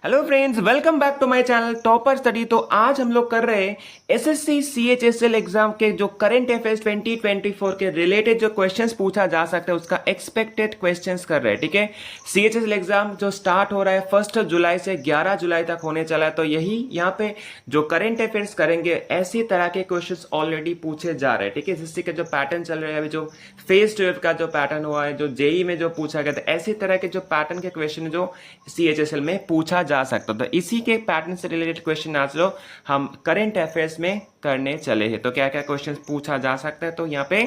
Hello friends, welcome back to my channel topper study. तो आज हम लोग कर रहे हैं एसएससी सीएचएसएल एग्जाम के जो करंट अफेयर्स 2024 के रिलेटेड जो क्वेश्चंस पूछा जा सकता है उसका एक्सपेक्टेड क्वेश्चंस कर रहे हैं। ठीक है, सीएचएसएल एग्जाम जो स्टार्ट हो रहा है 1 जुलाई से 11 जुलाई तक होने चला है, तो यही यहाँ पे जो करंट अफेयर्स करेंगे ऐसी तरह के क्वेश्चंस ऑलरेडी पूछे जा रहे हैं। ठीक है, एसएससी के जो पैटर्न चल रहे हैं, अभी जो फेज 12 का जो पैटर्न हुआ है, जो जेई में जो पूछा गया था, ऐसी तरह के जो पैटर्न के क्वेश्चन जो सीएचएसएल में पूछा जा सकता। तो इसी के पैटर्न से रिलेटेड क्वेश्चन आज जो हम करंट अफेयर्स में करने चले हैं, तो क्या क्या क्वेश्चन पूछा जा सकता है। तो यहाँ पे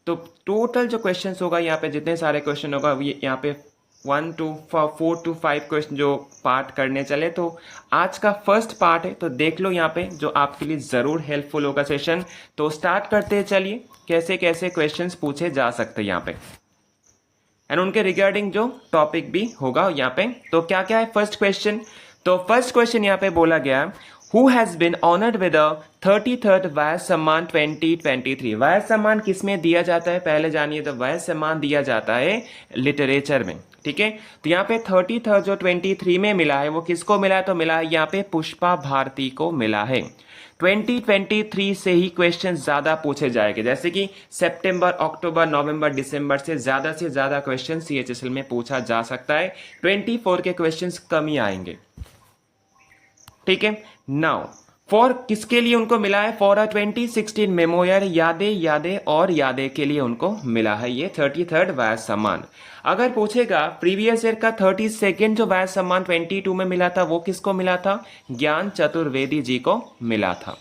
तो टोटल जो क्वेश्चन होगा, यहाँ पे जितने सारे क्वेश्चन होगा यहाँ पे 1 to 4 to 5 क्वेश्चन जो पार्ट करने चले। तो आज का फर्स्ट पार्ट है, तो देख लो यहाँ पे जो आपके लिए जरूर हेल्पफुल होगा सेशन। तो स्टार्ट करते हैं, चलिए कैसे कैसे क्वेश्चंस पूछे जा सकते हैं यहाँ पे एंड उनके रिगार्डिंग जो टॉपिक भी होगा यहाँ पे। तो क्या क्या है फर्स्ट क्वेश्चन। तो फर्स्ट क्वेश्चन यहाँ पे बोला गया, who has been honoured with 33rd Vyas Samman 2023। Voice सम्मान किस में दिया जाता है पहले जानिए। तो वायस सम्मान दिया जाता है लिटरेचर में। ठीक है, तो यहाँ पे 33rd जो 23 में मिला है वो किसको मिला है। तो मिला है यहाँ पे पुष्पा भारती को मिला है। 2023 से ही क्वेश्चन ज्यादा पूछे जाएंगे, जैसे कि सितंबर, अक्टूबर, नवंबर, दिसंबर से ज्यादा क्वेश्चन सीएचएसएल में पूछा जा सकता है। 24 के क्वेश्चंस कम ही आएंगे। ठीक है, नाउ फॉर किसके लिए उनको मिला है, फॉर 2016 मेमोयर यादें और यादें के लिए उनको मिला है ये 33rd वायस सम्मान। अगर पूछेगा प्रीवियस ईयर का 32nd जो वायस सम्मान 22 में मिला था वो किसको मिला था, ज्ञान चतुर्वेदी जी को मिला था।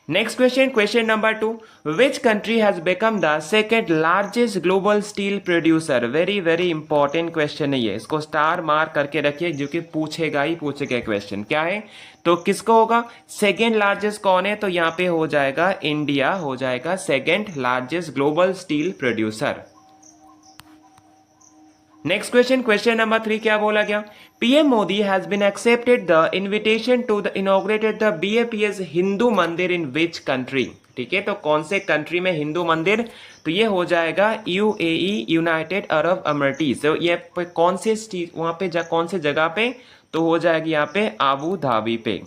Next question, question number 2, which country has become the second largest global steel producer. Very very important question है ये, इसको स्टार मार्क करके रखिए जो कि पूछेगा ही पूछेगा। क्वेश्चन क्या है, तो किसको होगा सेकेंड लार्जेस्ट कौन है। तो यहाँ पे हो जाएगा इंडिया हो जाएगा second largest global steel producer. Next question, question number 3 क्या बोला गया, PM Modi has been accepted the invitation to the inaugurated the BAPS Hindu mandir in which country. ठीक है, तो कौन से कंट्री में हिंदू मंदिर, तो ये हो जाएगा यूएई यूनाइटेड अरब अमीरातीज। तो ये कौन से वहां पे कौन से जगह पे, तो हो जाएगी यहाँ पे आबू धाबी पे।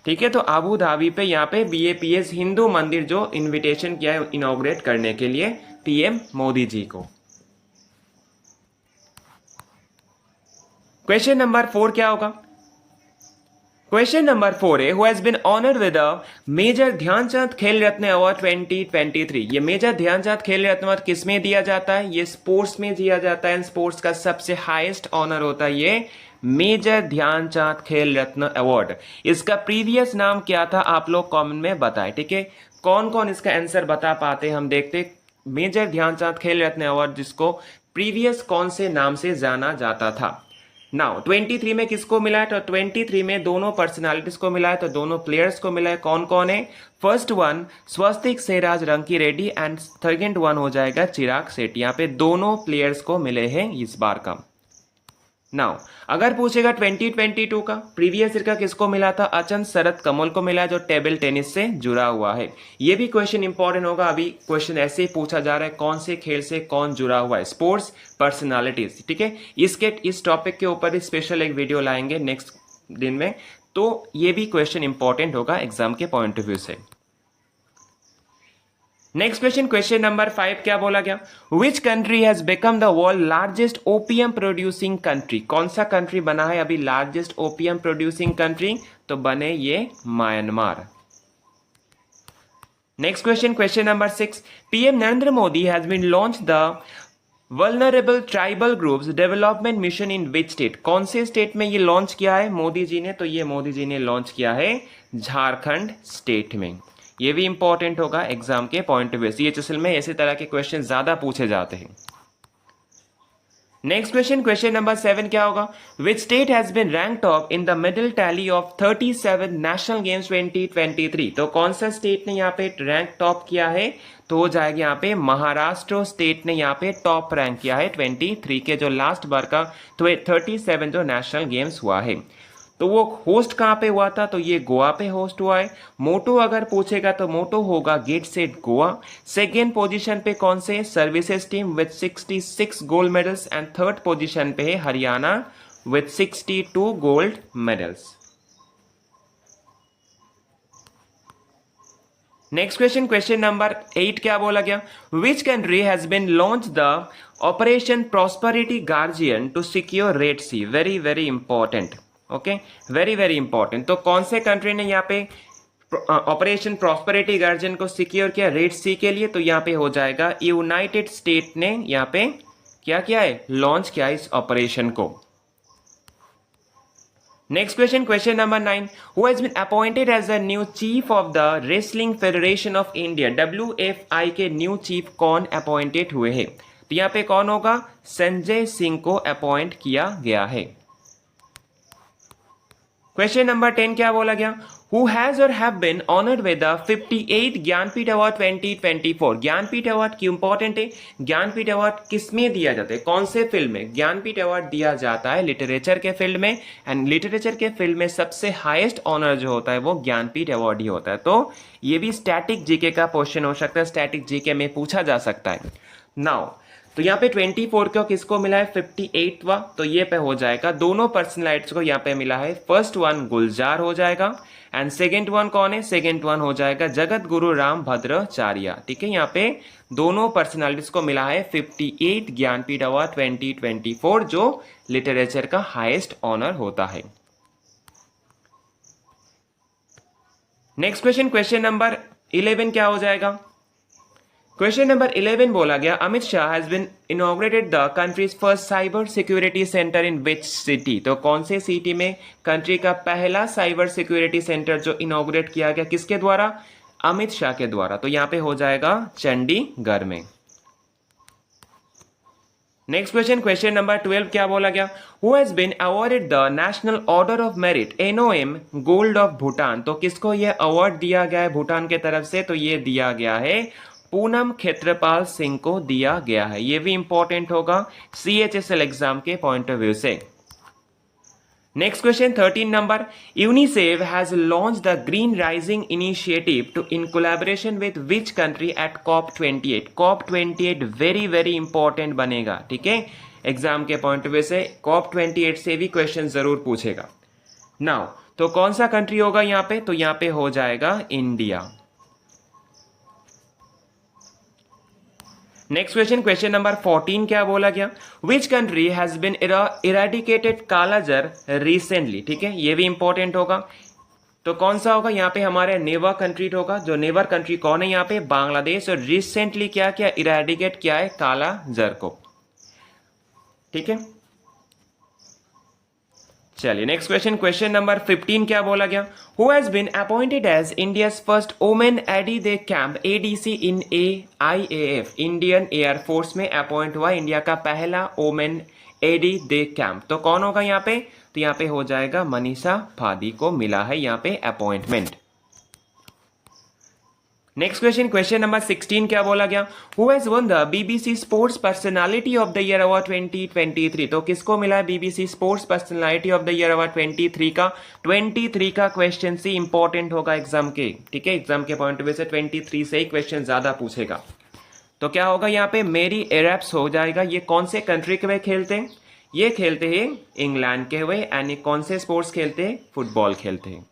ठीक है, तो आबू धाबी पे यहाँ पे बीएपीएस हिंदू मंदिर जो इनविटेशन किया है इनॉग्रेट करने के लिए पीएम मोदी जी को। क्वेश्चन नंबर 4 क्या होगा, क्वेश्चन नंबर 4 है, who has been honoured with major Dhyanchand Khel Ratna award 2023। ये मेजर ध्यानचंद खेल रत्न अवार्ड किस में दिया जाता है, ये स्पोर्ट्स में दिया जाता है। स्पोर्ट्स का सबसे हाईएस्ट ऑनर होता है ये मेजर ध्यानचंद खेल रत्न अवार्ड। इसका प्रीवियस नाम क्या था आप लोग कमेंट में बताएं। ठीक है, कौन कौन इसका आंसर बता पाते हम देखते। मेजर ध्यानचंद खेल रत्न अवार्ड जिसको प्रीवियस कौन से नाम से जाना जाता था। नाउ 23 में किसको मिला है, तो 23 में दोनों पर्सनालिटीज को मिला है, तो दोनों प्लेयर्स को मिला है। कौन कौन है, first one Swastik Sairaj Ranki Reddy and second one हो जाएगा चिराग शेट्टी। यहाँ पे दोनों प्लेयर्स को मिले हैं इस बार का। नाउ अगर पूछेगा 2022 का प्रीवियस ईयर का किसको मिला था, अचंत शरद कमल को मिला है जो टेबल टेनिस से जुड़ा हुआ है। ये भी क्वेश्चन इंपॉर्टेंट होगा, अभी क्वेश्चन ऐसे ही पूछा जा रहा है कौन से खेल से कौन जुड़ा हुआ है, स्पोर्ट्स पर्सनालिटीज। ठीक है, इस टॉपिक के ऊपर स्पेशल एक वीडियो लाएंगे नेक्स्ट दिन में, तो ये भी क्वेश्चन इंपॉर्टेंट होगा एग्जाम के पॉइंट ऑफ व्यू से। नेक्स्ट क्वेश्चन, क्वेश्चन नंबर 5 क्या बोला गया, which country has become the world largest opium producing country. कौन सा कंट्री बना है अभी लार्जेस्ट ओपीएम प्रोड्यूसिंग कंट्री, तो बने ये Myanmar. Next question, question number 6, PM Narendra Modi has been launch the vulnerable tribal groups development mission in which state. कौन से स्टेट में ये लॉन्च किया है मोदी जी ने, तो ये मोदी जी ने लॉन्च किया है झारखंड स्टेट में। ये भी इंपॉर्टेंट होगा एग्जाम के पॉइंट ऑफ व्यू, सीएचएसएल में ऐसे तरह के क्वेश्चन ज्यादा पूछे जाते हैं। नेक्स्ट क्वेश्चन, क्वेश्चन नंबर 7 क्या होगा, which state has been rank top in the medal tally of 37 national games 2023। तो कौन सा स्टेट ने यहाँ पे रैंक टॉप किया है, तो हो जाएगा यहाँ पे महाराष्ट्र स्टेट ने यहाँ पे टॉप रैंक किया है 23 के जो लास्ट बार का 37 जो नेशनल गेम्स हुआ है। तो वो होस्ट कहाँ पे हुआ था, तो ये गोवा पे होस्ट हुआ है। मोटो अगर पूछेगा तो मोटो होगा get set Goa. Second position पे कौन से, services team with 66 gold medals, and third position पे है Haryana with 62 gold medals. Next question, question number 8 क्या बोला गया, which country has been launch the operation prosperity guardian to secure red sea, very very important, okay, very very important. तो कौन से कंट्री ने यहाँ पे ऑपरेशन प्रॉस्पेरिटी गार्जियन को सिक्योर किया रेड सी के लिए, तो यहाँ पे हो जाएगा यूनाइटेड स्टेट ने यहाँ पे क्या किया है, लॉन्च किया इस ऑपरेशन को। Next question, question number 9, who has been appointed as the new chief of the wrestling federation of India, WFI के न्यू चीफ कौन अपॉइंटेड हुए हैं, तो यहाँ पे कौन होगा, संजय सिंह को अपॉइंट किया गया है। क्वेश्चन नंबर 10 क्या बोला गया, who has or have been honoured with the 58 Jnanpith award 2024। Jnanpith award क्यों इंपॉर्टेंट है, ज्ञानपीठ अवार्ड किसमें दिया जाता है, कौन से फील्ड में, ज्ञानपीठ अवार्ड दिया जाता है लिटरेचर के फील्ड में, एंड लिटरेचर के फील्ड में सबसे हाईएस्ट ऑनर जो होता है वो ज्ञानपीठ अवार्ड ही होता है। तो ये भी स्टैटिक जीके का क्वेश्चन हो सकता है, स्टैटिक जीके में पूछा जा सकता है। नाउ तो यहाँ पे 24 को किसको मिला है, 58वां, तो ये पे हो जाएगा दोनों पर्सनैलिटीज को यहाँ पे मिला है। फर्स्ट वन गुलजार हो जाएगा, एंड सेकेंड वन कौन है, सेकेंड वन हो जाएगा जगत गुरु राम भद्राचार्य। ठीक है, यहाँ पे दोनों पर्सनैलिटीज को मिला है 58 ज्ञानपीठ अवार्ड 2024, जो लिटरेचर का हाईएस्ट ऑनर होता है। नेक्स्ट क्वेश्चन, क्वेश्चन नंबर 11 क्या हो जाएगा, क्वेश्चन नंबर 11 बोला गया, Amit Shah has been inaugurated the country's first cyber security centre in which city, तो कौन से सिटी में कंट्री का पहला साइबर सिक्योरिटी सेंटर जो इनॉग्रेट किया गया, किसके द्वारा, अमित शाह के द्वारा, तो यहाँ पे हो जाएगा चंडीगढ़ में। नेक्स्ट क्वेश्चन, क्वेश्चन नंबर 12 क्या बोला गया, who has been awarded the national order of merit NOM gold of Bhutan, तो किसको यह अवार्ड दिया गया है भूटान के तरफ से, तो ये दिया गया है पूनम क्षेत्रपाल सिंह को दिया गया है। ये भी इंपॉर्टेंट होगा CHSL एग्जाम के पॉइंट ऑफ व्यू से। Next question 13 number, UNICEF has launch the green rising initiative to in collaboration with which country at COP28। COP28 very very important बनेगा, ठीक है, एग्जाम के पॉइंट ऑफ व्यू से COP28 से भी question जरूर पूछेगा। नाउ तो कौन सा कंट्री होगा यहाँ पे, तो यहाँ पे हो जाएगा India. Next question, question number 14 क्या बोला गया, which country has been eradicated kala azar recently, ठीक है, ये भी इंपॉर्टेंट होगा। तो कौन सा होगा, यहाँ पे हमारे नेवर कंट्री होगा, जो नेवर कंट्री कौन है यहाँ पे, बांग्लादेश, और रिसेंटली क्या किया, इरेडिकेट किया है कालाजार को, ठीक है। चलिए नेक्स्ट क्वेश्चन, क्वेश्चन नंबर 15 क्या बोला गया, who has been appointed as India's first women aide de camp ADC in IAF, Indian air force में अपॉइंट हुआ इंडिया का पहला वुमेन एडी दे कैंप, तो कौन होगा यहाँ पे, तो यहाँ पे हो जाएगा मनीषा फादी को मिला है यहाँ पे appointment. Next question, question number 16 क्या बोला गया, who has one the BBC sports personality of the year award 2023, तो किसको मिला है BBC sports personality of the year award 23 का क्वेश्चन सी इंपॉर्टेंट होगा एग्जाम के, ठीक है, एग्जाम के पॉइंट ऑफ व्यू से 23 से ही क्वेश्चन ज्यादा पूछेगा। तो क्या होगा यहाँ पे, मेरी एरप्स हो जाएगा। ये कौन से कंट्री के वे खेलते हैं, ये खेलते हैं इंग्लैंड के हुए, एंड कौन से स्पोर्ट्स खेलते हैं, फुटबॉल खेलते हैं।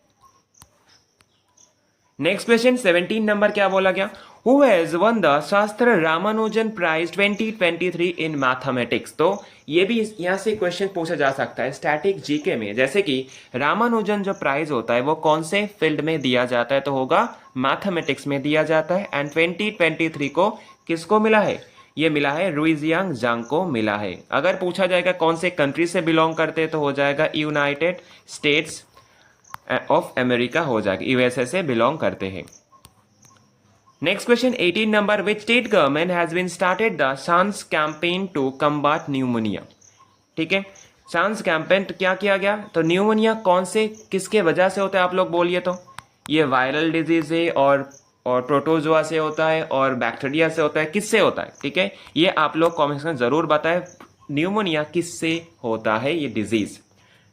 नेक्स्ट क्वेश्चन 17 नंबर क्या बोला गया, हु हैज वन द शास्त्र रामानुजन प्राइज 2023 इन मैथमेटिक्स, तो ये भी यहाँ से क्वेश्चन पूछा जा सकता है स्टैटिक जीके में, जैसे कि रामानुजन जो प्राइज होता है वो कौन से फील्ड में दिया जाता है, तो होगा मैथमेटिक्स में दिया जाता है, एंड 2023 को किसको मिला है, ये मिला है रुइजियांग जांग को मिला है। अगर पूछा जाएगा कौन से कंट्री से बिलोंग करते हैं, तो हो जाएगा यूनाइटेड स्टेट्स ऑफ अमेरिका हो जाएगा, USA से बिलोंग करते हैं। Next question 18 number, which state government has been started the Saans campaign to combat pneumonia, ठीक है, सांस कैंपेन क्या किया गया, तो न्यूमोनिया कौन से किसके वजह से होता है, आप लोग बोलिए, तो ये वायरल डिजीज है और प्रोटोजोआ से होता है और बैक्टीरिया से होता है, किससे होता है, ठीक है, ये आप लोग कमेंट्स में जरूर बताएं न्यूमोनिया किससे होता है ये डिजीज।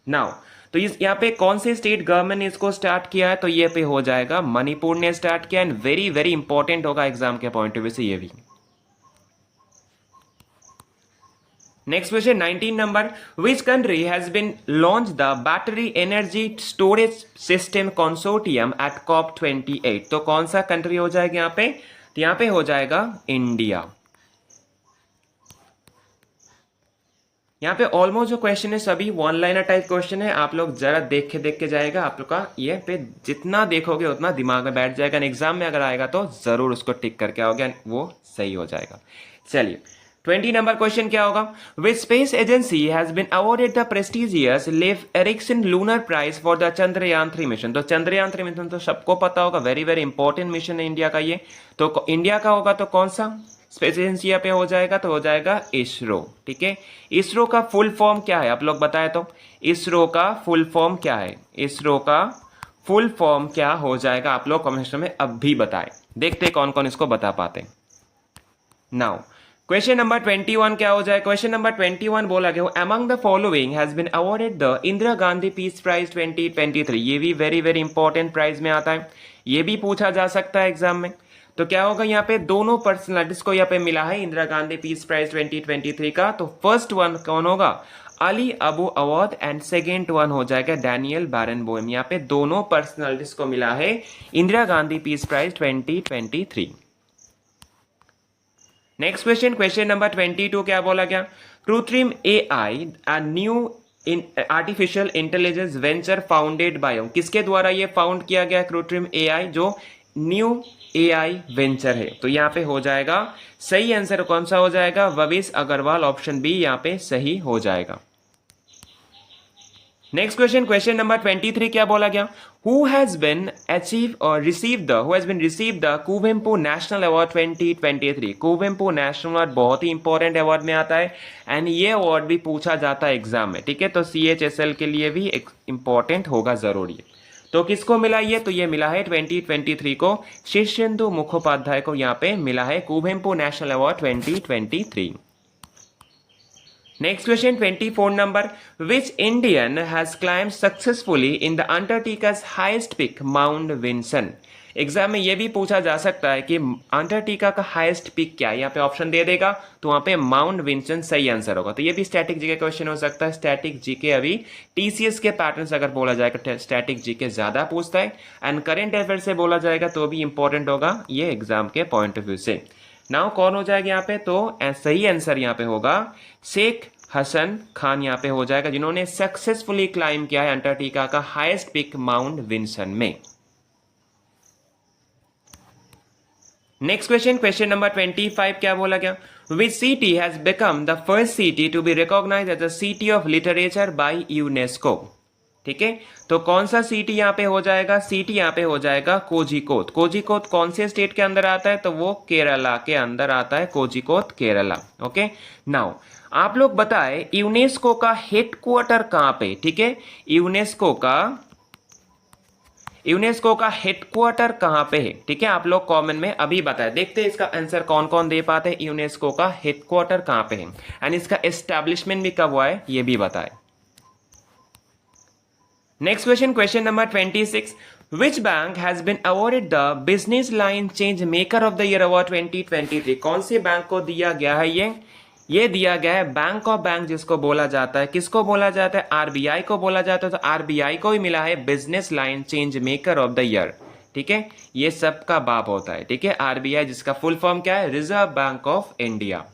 नाउ तो इस यहाँ पे कौन से स्टेट गवर्नमेंट ने इसको स्टार्ट किया है, तो ये पे हो जाएगा मणिपुर ने स्टार्ट किया। एंड वेरी वेरी इंपॉर्टेंट होगा एग्जाम के पॉइंट ऑफ व्यू से ये भी। Next question 19 number, which country has been launch the battery energy storage system consortium at COP 28। तो कौन सा कंट्री हो जाएगा यहाँ पे, तो यहाँ पे हो जाएगा इंडिया। यहाँ पे ऑलमोस्ट जो क्वेश्चन है सभी वन लाइनर टाइप क्वेश्चन है, आप लोग जरा देख के जाएगा, आप लोग का ये पे जितना देखोगे उतना दिमाग में बैठ जाएगा। एग्जाम में अगर आएगा तो जरूर उसको टिक करके आओगे, वो सही हो जाएगा। चलिए 20 नंबर क्वेश्चन क्या होगा, which space agency has been awarded the prestigious Leif Erikson lunar prize for the Chandrayaan 3 mission. तो चंद्रयान 3 मिशन तो सबको पता होगा, वेरी वेरी इंपॉर्टेंट मिशन है इंडिया का ये। तो इंडिया का होगा तो कौन सा स्पेस एजेंसी यहाँ पे हो जाएगा, तो हो जाएगा इसरो। ठीक है, इसरो का फुल फॉर्म क्या है आप लोग बताए, तो इसरो का फुल फॉर्म क्या है, इसरो का फुल फॉर्म क्या हो जाएगा, आप लोग कमेंट सेक्शन में अब भी बताए, देखते कौन कौन इसको बता पाते। नाउ क्वेश्चन नंबर 21 क्या हो जाए, क्वेश्चन नंबर 21 बोला गया among the following has been awarded the Indira Gandhi peace prize 2023। ये भी वेरी वेरी इंपॉर्टेंट प्राइज में आता है, ये भी पूछा जा सकता है एग्जाम में। तो क्या होगा यहाँ पे दोनों पर्सनालिटीज को यहाँ पे मिला है इंदिरा गांधी पीस प्राइज 2023 का। तो फर्स्ट वन कौन होगा, Ali Abu Awadh, and second one हो जाएगा डैनियल बैरनबोइम। यहाँ पे दोनों पर्सनालिटीज को मिला है Indira Gandhi peace prize 2023। Next question, question number 22 क्या बोला गया, Krutrim AI a new artificial intelligence venture founded by, किसके द्वारा ये फाउंड किया गया कृत्रिम AI, जो न्यू AI वेंचर है। तो यहाँ पे हो जाएगा सही आंसर कौन सा हो जाएगा, वविश अग्रवाल, ऑप्शन बी यहाँ पे सही हो जाएगा। नेक्स्ट क्वेश्चन, क्वेश्चन नंबर 23 क्या बोला गया, who has been receive the Kuvempu national award 2023। Kuvempu national award बहुत ही इंपॉर्टेंट अवार्ड में आता है, एंड ये अवार्ड भी पूछा जाता है एग्जाम में। ठीक है, तो CHSL के लिए भी इंपॉर्टेंट होगा जरूर ये। तो किसको मिला ये, तो ये मिला है 2023 को शीर्षेंदु मुखोपाध्याय को यहाँ पे मिला है Kuvempu national award 2023। Next question 24 number, which Indian has climbed successfully in the अंटार्कटिका's highest peak mount Vinson. Exam में ये भी पूछा जा सकता है कि अंटार्कटिका का हाईएस्ट पिक क्या है, यहाँ पे ऑप्शन दे देगा तो वहां पे माउंट विंसन सही आंसर होगा। तो ये भी स्टैटिक जीके क्वेश्चन हो सकता है। स्टैटिक जीके अभी TCS के पैटर्न से अगर बोला जाएगा स्टैटिक जीके ज्यादा पूछता है, एंड करंट अफेयर से बोला जाएगा तो भी इंपॉर्टेंट होगा ये एग्जाम के पॉइंट ऑफ व्यू से। नाउ कौन हो जाएगा यहाँ पे, तो सही आंसर यहाँ पे होगा शेख हसन खान यहाँ पे हो जाएगा, जिन्होंने सक्सेसफुली क्लाइम किया है अंटार्कटिका का हाईएस्ट पिक माउंट विंसन में। नेक्स्ट क्वेश्चन, क्वेश्चन नंबर 25 क्या बोला गया, which city has become the first city to be recognized as a city of literature by UNESCO. ठीक है, तो कौन सा सिटी यहाँ पे हो जाएगा, सिटी यहाँ पे हो जाएगा कोझिकोड। कोझिकोड कौन से स्टेट के अंदर आता है, तो वो केरला के अंदर आता है, कोझिकोड केरला। ओके, नाउ आप लोग बताए यूनेस्को का हेडक्वार्टर कहां पे। ठीक है, यूनेस्को का हेडक्वार्टर कहां पे है। ठीक है, आप लोग कमेंट में अभी बताएं, देखते हैं इसका आंसर कौन कौन दे पाते हैं। यूनेस्को का हेडक्वार्टर कहां पे है एंड इसका एस्टैब्लिशमेंट भी कब हुआ है ये भी बताएं। Next question, question number 26, which bank has been awarded the business line change maker of the year award 2023। कौन से बैंक को दिया गया है ये दिया गया है बैंक ऑफ बैंक, जिसको बोला जाता है, किसको बोला जाता है, RBI को बोला जाता है। तो RBI को ही मिला है business line change maker of the year. ठीक है, ये सबका बाप होता है। ठीक है, RBI जिसका फुल फॉर्म क्या है, रिजर्व बैंक ऑफ इंडिया।